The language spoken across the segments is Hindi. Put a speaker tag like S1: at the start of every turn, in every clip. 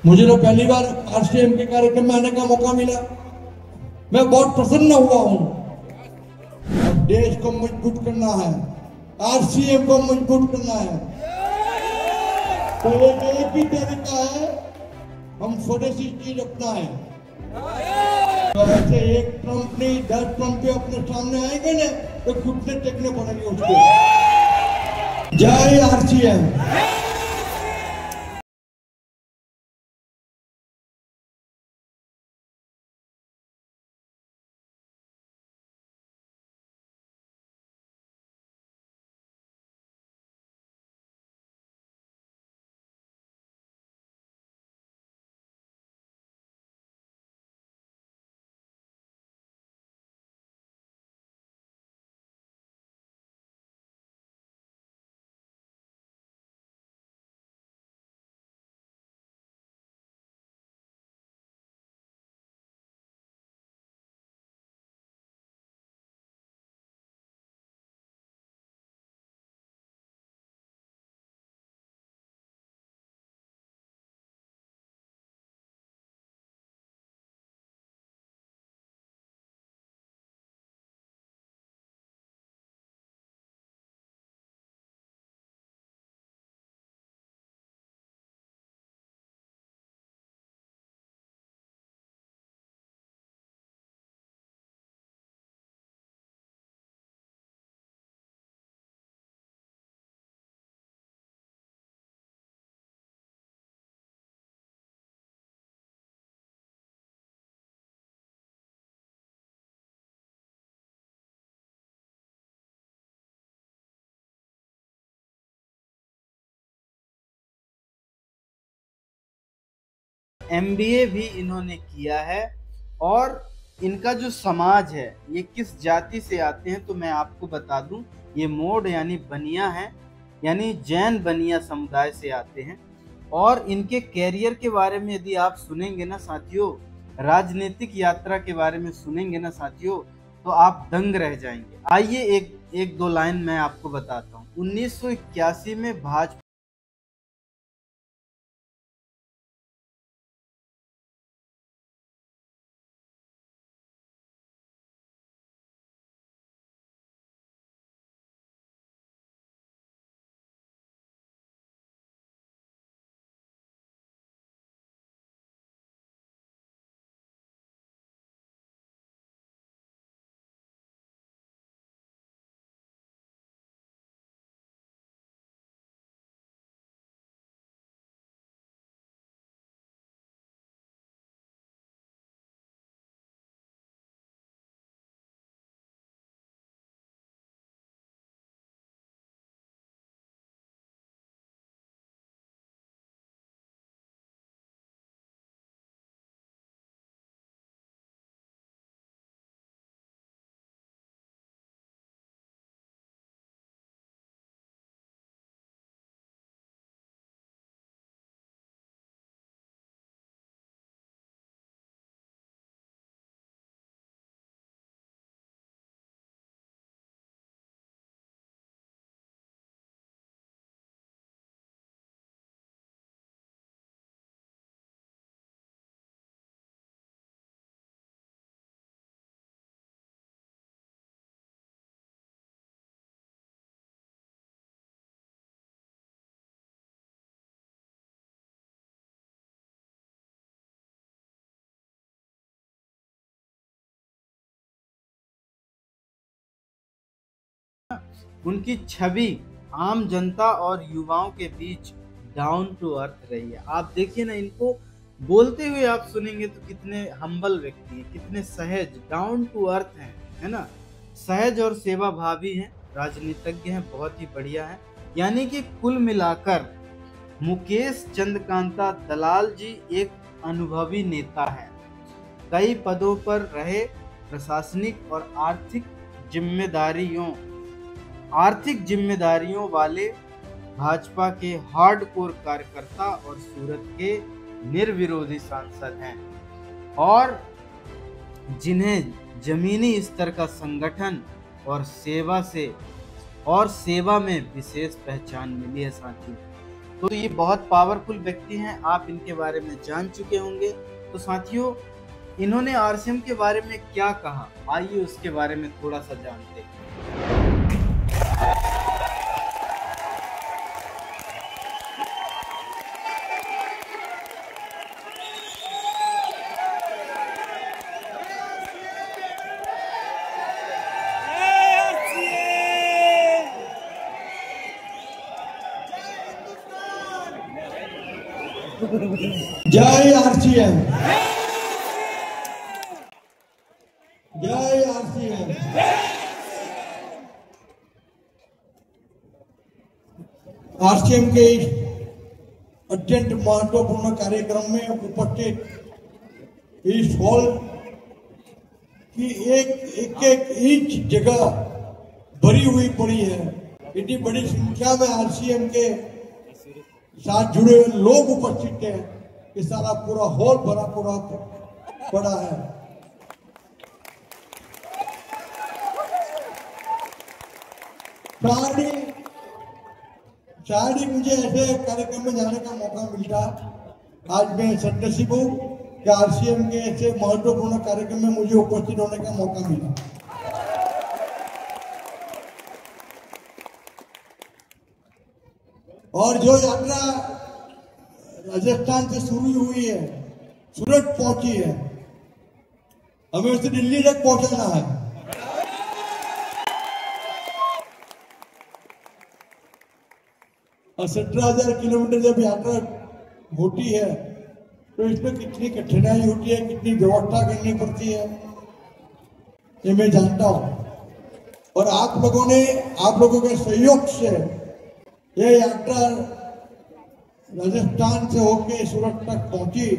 S1: मुझे तो पहली बार आरसीएम के कार्यक्रम में आने का मौका मिला। मैं बहुत प्रसन्न हुआ हूं। अब देश को मजबूत करना है, आरसीएम को मजबूत करना है, तो एक ही तरीका है, हम स्वदेशी चीज अपना है। तो ऐसे एक ट्रंप नहीं 10 ट्रंप पे अपने सामने आएंगे ना तो खुद से टेकने पड़ेंगे उसको। जय आरसीएम।
S2: एमबीए भी इन्होंने किया है। और इनका जो समाज है ये किस जाति से आते हैं तो मैं आपको बता दूं, ये मोड यानी बनिया है, यानी जैन बनिया समुदाय से आते हैं। और इनके कैरियर के बारे में यदि आप सुनेंगे ना साथियों, राजनीतिक यात्रा के बारे में सुनेंगे ना साथियों, तो आप दंग रह जाएंगे। आइए एक दो लाइन मैं आपको बताता हूँ। 1981 में भाजपा उनकी छवि आम जनता और युवाओं के बीच डाउन टू अर्थ रही है। आप देखिए ना, इनको बोलते हुए आप सुनेंगे तो कितने हम्बल व्यक्ति हैं, कितने सहज, डाउन टू अर्थ हैं, है ना, सहज और सेवा भावी हैं, राजनीतिज्ञ हैं, बहुत ही बढ़िया है। यानी कि कुल मिलाकर मुकेश चंद्रकांता दलाल जी एक अनुभवी नेता है। कई पदों पर रहे, प्रशासनिक और आर्थिक जिम्मेदारियों वाले भाजपा के हार्डकोर कार्यकर्ता और सूरत के निर्विरोधी सांसद हैं, और जिन्हें जमीनी स्तर का संगठन और सेवा में विशेष पहचान मिली है साथियों। तो ये बहुत पावरफुल व्यक्ति हैं, आप इनके बारे में जान चुके होंगे। तो साथियों, इन्होंने आरसीएम के बारे में क्या कहा, आइए उसके बारे में थोड़ा सा जानते हैं।
S1: जय आरसीएम, जय आरसीएम। आरसीएम के इस अत्यंत महत्वपूर्ण कार्यक्रम में उपस्थित इस हॉल की एक इंच जगह भरी हुई पड़ी है। इतनी बड़ी संख्या में आरसीएम के साथ जुड़े हुए लोग उपस्थित हैं कि सारा पूरा हॉल भरा पूरा पड़ा है। शायद ही मुझे ऐसे कार्यक्रम में जाने का मौका मिलता। आज मैं सदनसीब हूँ कि आरसीएम के ऐसे महत्वपूर्ण कार्यक्रम में मुझे उपस्थित होने का मौका मिला। और जो यात्रा राजस्थान से शुरू हुई है, सूरत पहुंची है, हमें उसे दिल्ली तक पहुंचाना है। और 17,000 किलोमीटर जब यात्रा होती है तो इसमें कितनी कठिनाई होती है, कितनी व्यवस्था करनी पड़ती है, ये मैं जानता हूं। और आप लोगों के सहयोग से ये यात्रा राजस्थान से होकर सूरत तक पहुंची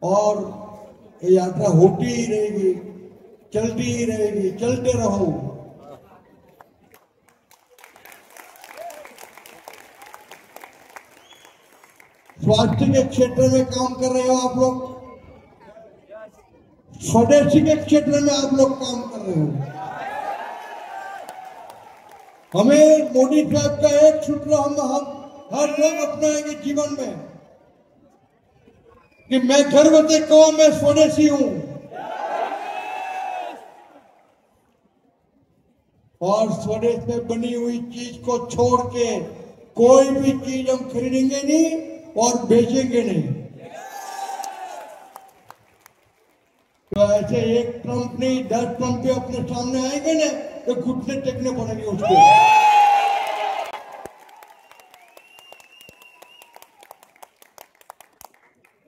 S1: और ये यात्रा होती ही रहेगी, चलती ही रहेगी, चलते रहो। स्वास्थ्य के क्षेत्र में काम कर रहे हो आप लोग, स्वदेशी के क्षेत्र में आप लोग काम कर रहे हो। हमें मोदी साहब का एक सूत्र हम हर लोग अपनाएंगे जीवन में कि मैं गर्व से कहूं मैं स्वदेशी हूं। और स्वदेश में बनी हुई चीज को छोड़ के कोई भी चीज हम खरीदेंगे नहीं और बेचेंगे नहीं। तो ऐसे एक ट्रंप नहीं 10 ट्रंप अपने सामने आएंगे ना तो घुटने टेकने पड़ेंगे उसको।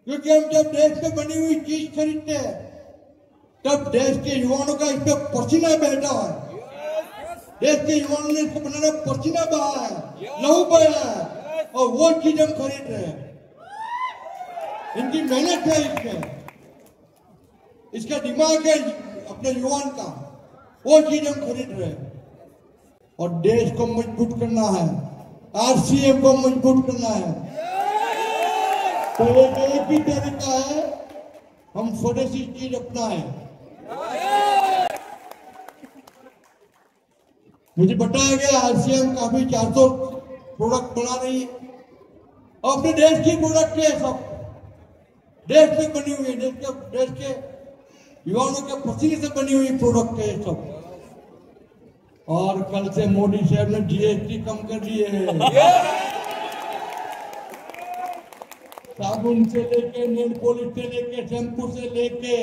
S1: क्योंकि हम जब देश में बनी हुई चीज खरीदते हैं तब देश के युवाओं का इस पे पसीना बहता है। देश के युवाओं ने इसको बनाने पसीना बहा है, लहू बहा है, और वो चीज हम खरीद रहे हैं। इनकी मेहनत है, इसका दिमाग है अपने युवाओं का, वो चीज हम खरीद रहे हैं। और देश को मजबूत करना है, आरसीएम को मजबूत करना है। तो एक ही तरीका है, हम स्वदेशी चीज अपनाएं। मुझे बताया गया आरसीएम काफी 400 प्रोडक्ट बना रही है और अपने देश की प्रोडक्ट है, सब देश में बनी हुई है, देश के युवाओं के पसीने से बनी हुई प्रोडक्ट है सब। और कल से मोदी साहब ने जीएसटी कम कर दी है। साबुन से लेके, नेल पॉलिश से लेके, शैम्पू से लेके,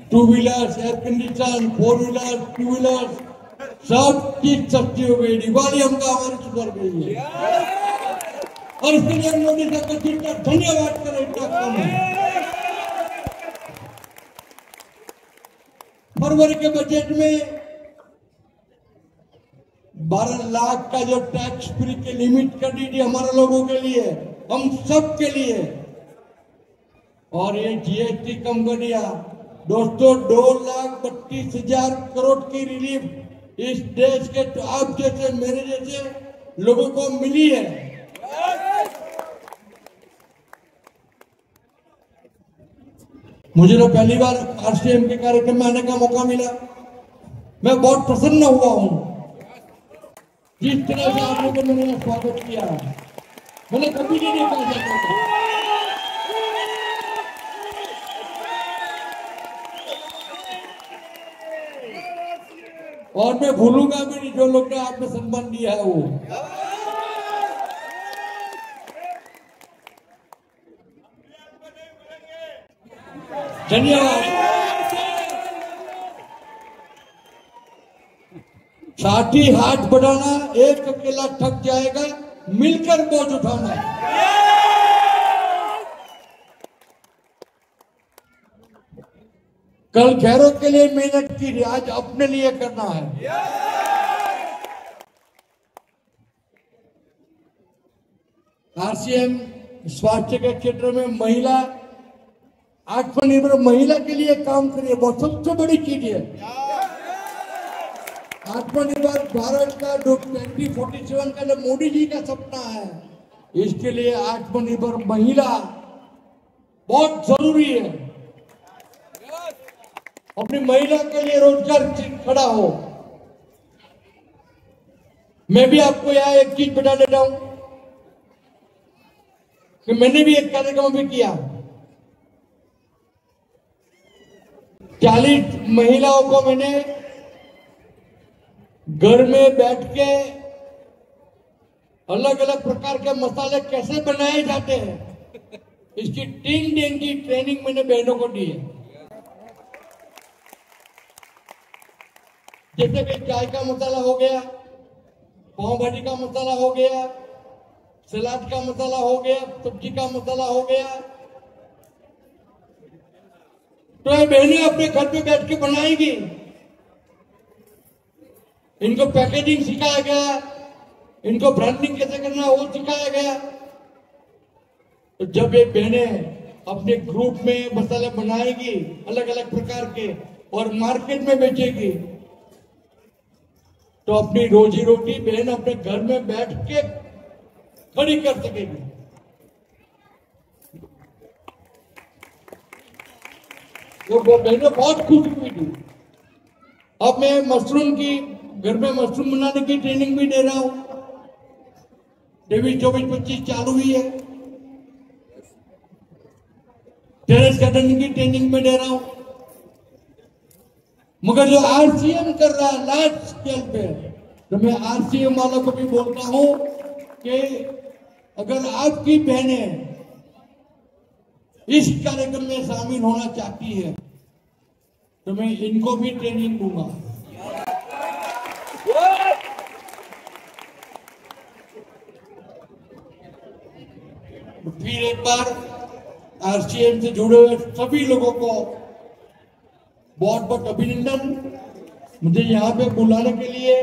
S1: 2 wheeler, air condition, 4 wheeler, 2 wheeler, सब चीज सस्ती हो गई। दिवाली हमका हमारी सुधर गई है और इसके लिए मोदी साहब का धन्यवाद करें। इतना कम है। फरवरी के बजट में 12 लाख का जो टैक्स फ्री की लिमिट कर दी थी हमारे लोगों के लिए, हम सब के लिए, और ये जीएसटी कम कर दिया। दोस्तों 2,32,000 करोड़ की रिलीफ इस देश के आप जैसे मेरे जैसे लोगों को मिली है। मुझे तो पहली बार आरसीएम के कार्यक्रम में आने का मौका मिला, मैं बहुत प्रसन्न हुआ हूं। जिस तरह से आप लोगों ने मेरा स्वागत किया मैंने कभी नहीं देखा था। और मैं भूलूंगा भी नहीं जो लोग ने आपने सम्मान दिया है वो। धन्यवाद। साथी हाथ बढ़ाना, एक अकेला थक जाएगा, मिलकर बोझ उठाना। कल खैरों के लिए मेहनत की, आज अपने लिए करना है। आरसीएम स्वास्थ्य के क्षेत्र में महिला आत्मनिर्भर महिला के लिए काम करिए, बहुत सबसे बड़ी चीज है। आत्मनिर्भर भारत का जो 2047 का जो मोदी जी का सपना है, इसके लिए आत्मनिर्भर महिला बहुत जरूरी है। अपनी महिला के लिए रोजगार खड़ा हो। मैं भी आपको यहाँ एक चीज बता देता हूं कि मैंने भी एक कार्यक्रम भी किया। 40 महिलाओं को मैंने घर में बैठ के अलग अलग प्रकार के मसाले कैसे बनाए जाते हैं, इसकी 3 दिन की ट्रेनिंग मैंने बहनों को दी है। जैसे कि चाय का मसाला हो गया, पाव भाजी का मसाला हो गया, सलाद का मसाला हो गया, सब्जी का मसाला हो गया, तो ये बहनें अपने घर पे बैठ के बनाएंगी। इनको पैकेजिंग सिखाया गया, इनको ब्रांडिंग कैसे करना है वो सिखाया गया। तो जब ये बहनें अपने ग्रुप में मसाले बनाएगी अलग अलग प्रकार के और मार्केट में बेचेगी, तो अपनी रोजी रोटी बहन अपने घर में बैठ के खड़ी कर सकेगी। तो वो बहनें बहुत खुश हुई थी। अब मैं मशरूम की घर में मशरूम बनाने की ट्रेनिंग भी दे रहा हूं। 23, 24, 25 चालू हुई है। टेरेस गार्डनिंग की ट्रेनिंग में दे रहा हूं। मगर जो आरसीएम कर रहा है लार्ज स्केल पे, तो मैं आरसीएम वालों को भी बोलता हूं कि अगर आपकी बहनें इस कार्यक्रम में शामिल होना चाहती है तो मैं इनको भी ट्रेनिंग दूंगा। फिर एक बार आरसीएम से जुड़े हुए सभी लोगों को बहुत बहुत अभिनंदन। मुझे यहाँ पे बुलाने के लिए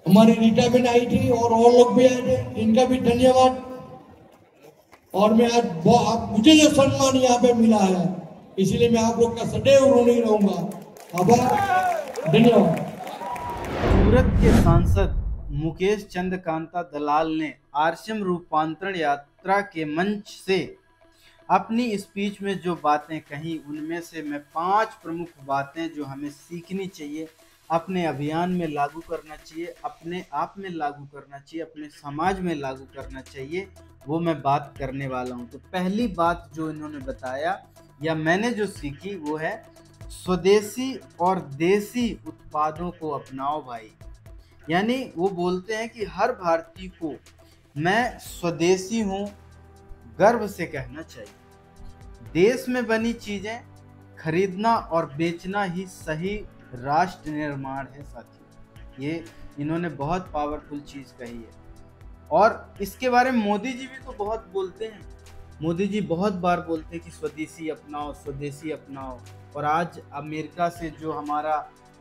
S1: हमारी रीटा बहन आई थी और लोग भी आए थे, इनका भी धन्यवाद। और मैं आज मुझे जो सम्मान यहाँ पे मिला है, इसलिए मैं आप लोग का सदैव ऋणी रहूंगा। आभार, धन्यवाद।
S2: सूरत के सांसद मुकेश चंद कांता दलाल ने आरसीएम रूपांतरण यात्रा के मंच से अपनी स्पीच में जो बातें कही, उनमें से मैं 5 प्रमुख बातें जो हमें सीखनी चाहिए, अपने अभियान में लागू करना चाहिए, अपने आप में लागू करना चाहिए, अपने समाज में लागू करना चाहिए, वो मैं बात करने वाला हूँ। तो पहली बात जो इन्होंने बताया या मैंने जो सीखी वो है स्वदेशी और देसी उत्पादों को अपनाओ भाई। यानी वो बोलते हैं कि हर भारतीय को मैं स्वदेशी हूँ गर्व से कहना चाहिए। देश में बनी चीजें खरीदना और बेचना ही सही राष्ट्र निर्माण है साथियों। ये इन्होंने बहुत पावरफुल चीज कही है। और इसके बारे में मोदी जी भी तो बहुत बोलते हैं। मोदी जी बहुत बार बोलते हैं कि स्वदेशी अपनाओ, स्वदेशी अपनाओ। और आज अमेरिका से जो हमारा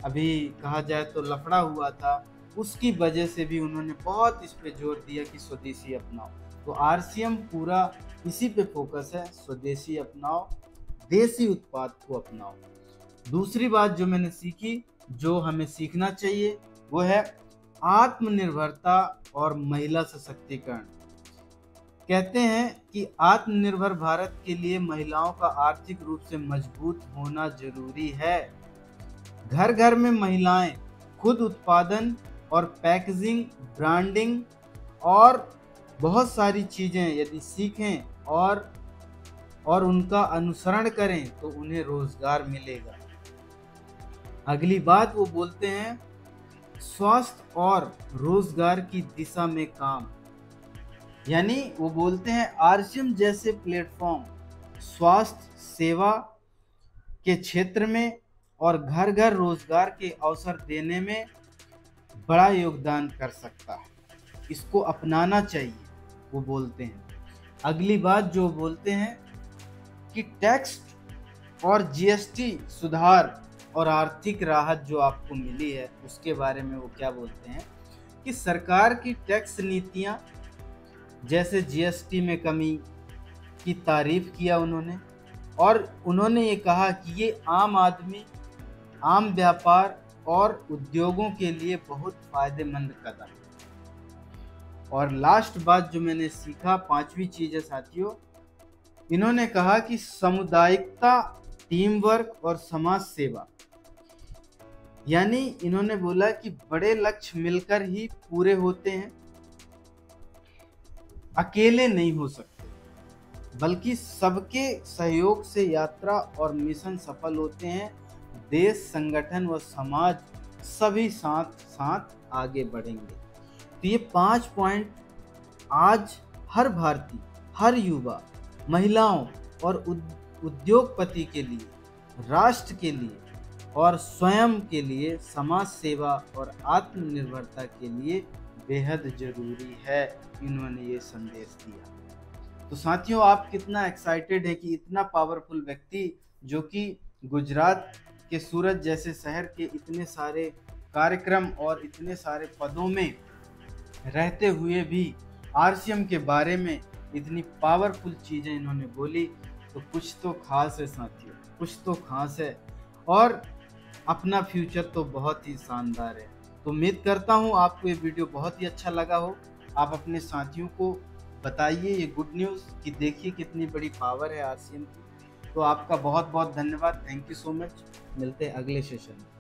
S2: अभी कहा जाए तो लफड़ा हुआ था, उसकी वजह से भी उन्होंने बहुत इस पे जोर दिया कि स्वदेशी अपनाओ। तो आरसीएम पूरा इसी पे फोकस है, स्वदेशी अपनाओ, देसी उत्पाद को अपनाओ। दूसरी बात जो मैंने सीखी, जो हमें सीखना चाहिए, वो है आत्मनिर्भरता और महिला सशक्तिकरण। कहते हैं कि आत्मनिर्भर भारत के लिए महिलाओं का आर्थिक रूप से मजबूत होना जरूरी है। घर घर में महिलाएं खुद उत्पादन और पैकेजिंग, ब्रांडिंग और बहुत सारी चीज़ें यदि सीखें और उनका अनुसरण करें तो उन्हें रोजगार मिलेगा। अगली बात वो बोलते हैं स्वास्थ्य और रोजगार की दिशा में काम, यानी वो बोलते हैं आरसीएम जैसे प्लेटफॉर्म स्वास्थ्य सेवा के क्षेत्र में और घर घर रोजगार के अवसर देने में बड़ा योगदान कर सकता है, इसको अपनाना चाहिए वो बोलते हैं। अगली बात जो बोलते हैं कि टैक्स और जीएसटी सुधार और आर्थिक राहत जो आपको मिली है उसके बारे में वो क्या बोलते हैं कि सरकार की टैक्स नीतियां जैसे जीएसटी में कमी की तारीफ किया उन्होंने, और उन्होंने ये कहा कि ये आम आदमी, आम व्यापार और उद्योगों के लिए बहुत फायदेमंद कदम है। और लास्ट बात जो मैंने सीखा, पांचवी चीज है साथियों, इन्होंने कहा कि सामुदायिकता, टीम वर्क और समाज सेवा, यानी इन्होंने बोला कि बड़े लक्ष्य मिलकर ही पूरे होते हैं, अकेले नहीं हो सकते, बल्कि सबके सहयोग से यात्रा और मिशन सफल होते हैं। देश, संगठन व समाज सभी साथ साथ आगे बढ़ेंगे। तो ये 5 पॉइंट आज हर भारतीय, हर युवा, महिलाओं और उद्योगपति के लिए, राष्ट्र के लिए और स्वयं के लिए, समाज सेवा और आत्मनिर्भरता के लिए बेहद जरूरी है। इन्होंने ये संदेश दिया। तो साथियों, आप कितना एक्साइटेड है कि इतना पावरफुल व्यक्ति जो कि गुजरात के सूरत जैसे शहर के इतने सारे कार्यक्रम और इतने सारे पदों में रहते हुए भी आरसीएम के बारे में इतनी पावरफुल चीज़ें इन्होंने बोली, तो कुछ तो खास है साथियों, कुछ तो खास है और अपना फ्यूचर तो बहुत ही शानदार है। तो उम्मीद करता हूँ आपको ये वीडियो बहुत ही अच्छा लगा हो। आप अपने साथियों को बताइए ये गुड न्यूज़ कि देखिए कितनी बड़ी पावर है आरसीएम की। तो आपका बहुत बहुत धन्यवाद, थैंक यू सो मच। मिलते हैं अगले सेशन में।